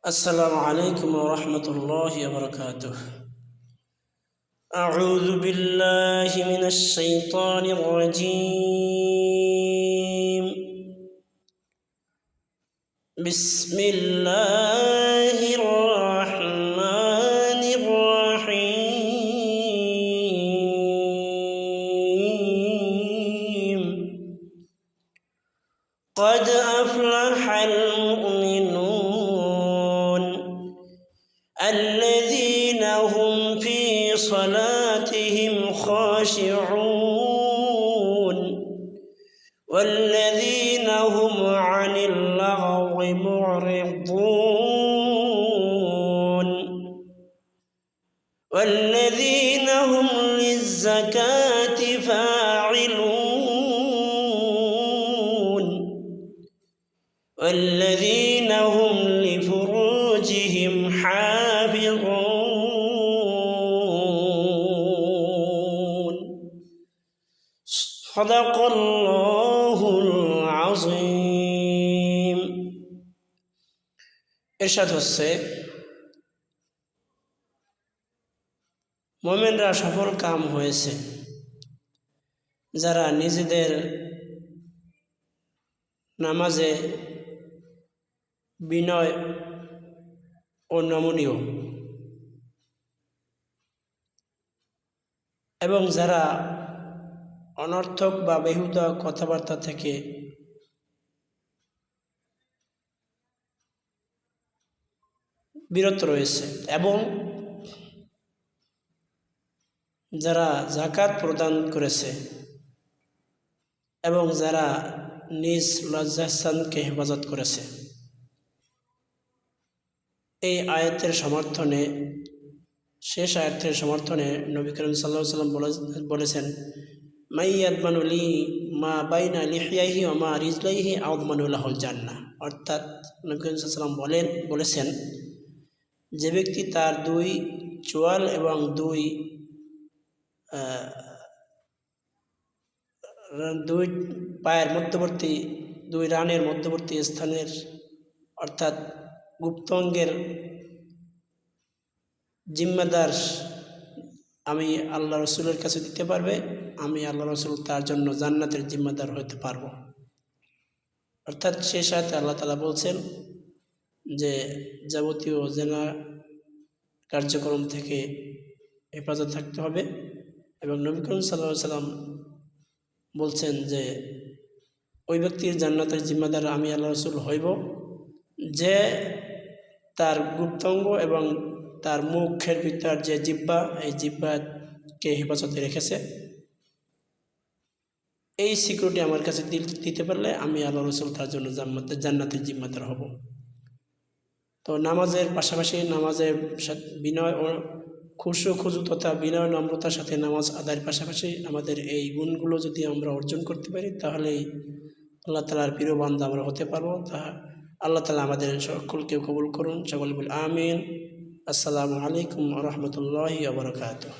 السلام عليكم ورحمة الله وبركاته. أعوذ بالله من الشيطان الرجيم. بسم الله الرحمن الرحيم. قد أفلح المؤمنون الذين هم في صلاتهم خاشعون والذين هم عن اللغو معرضون والذين هم للزكاة فاعلون والذين هم لفروجهم حافظون. صدق الله العظيم. ইরশাদ হচ্ছে, মুমিনরা সফল কাম হয়েছে যারা নিজেদের নামাজে বিনয় ও নমনীয় এবং যারা অনর্থক বা বেহুদা কথাবার্তা থেকে বিরত রয়েছে এবং যারা যাকাত প্রদান করেছে এবং যারা নিজ লজ্জাস্থানকে হেফাজত করেছে। এই আয়াতের সমর্থনে, শেষ আয়াতের সমর্থনে নবী করিম সাল্লাল্লাহু আলাইহি ওয়াসাল্লাম বলেছেন, মাইয়াদমানু লি মা বাইনা লিহিয়াহি ওয়া মা রিজলাইহি আযমানু লাহুল জান্নাহ। অর্থাৎ নবী করিম সাল্লাল্লাহু আলাইহি ওয়াসাল্লাম বলেছেন, যে ব্যক্তি তার দুই চোয়াল এবং দুই পায়ের মধ্যবর্তী দুই রানের মধ্যবর্তী স্থানের অর্থাৎ গুপ্তাঙ্গের জিম্মাদার আমি আল্লাহ রসুলের কাছে দিতে পারবে, আমি আল্লাহ রসুল তার জন্য জান্নাতের জিম্মাদার হতে পারবো। অর্থাৎ সেই সাথে আল্লাহ তাআলা বলছেন যে যাবতীয় জেনা কার্যক্রম থেকে হেফাজত থাকতে হবে এবং নবী করিম সাল্লাল্লাহু আলাইহি ওয়াসাল্লাম বলছেন যে ওই ব্যক্তির জান্নাতের জিম্মাদার আমি আল্লাহ রসুল হইব যে তার গুপ্তাঙ্গ এবং তার মুখের ভিতর যে জিহ্বা, এই জিহ্বাকে হেফাজতে রেখেছে। এই সিকিউরিটি আমার কাছে দিতে পারলে আমি আল্লাহ রসুল তার জন্য জান্নাতের জিম্মাদার হব। তো নামাজের পাশাপাশি নামাজের বিনয় ও খুজু তথা বিনয় নম্রতার সাথে নামাজ আদায়ের পাশাপাশি আমাদের এই গুণগুলো যদি আমরা অর্জন করতে পারি তাহলেই আল্লাহ তাআলার প্রিয় বান্দা আমরা হতে পারবো। তা আল্লাহ তাআলা আমাদের সকলকে কবুল করুন। সকলে বলি আমিন। আসসালামু আলাইকুম ওয়া রাহমাতুল্লাহি ওয়া বারাকাতুহু।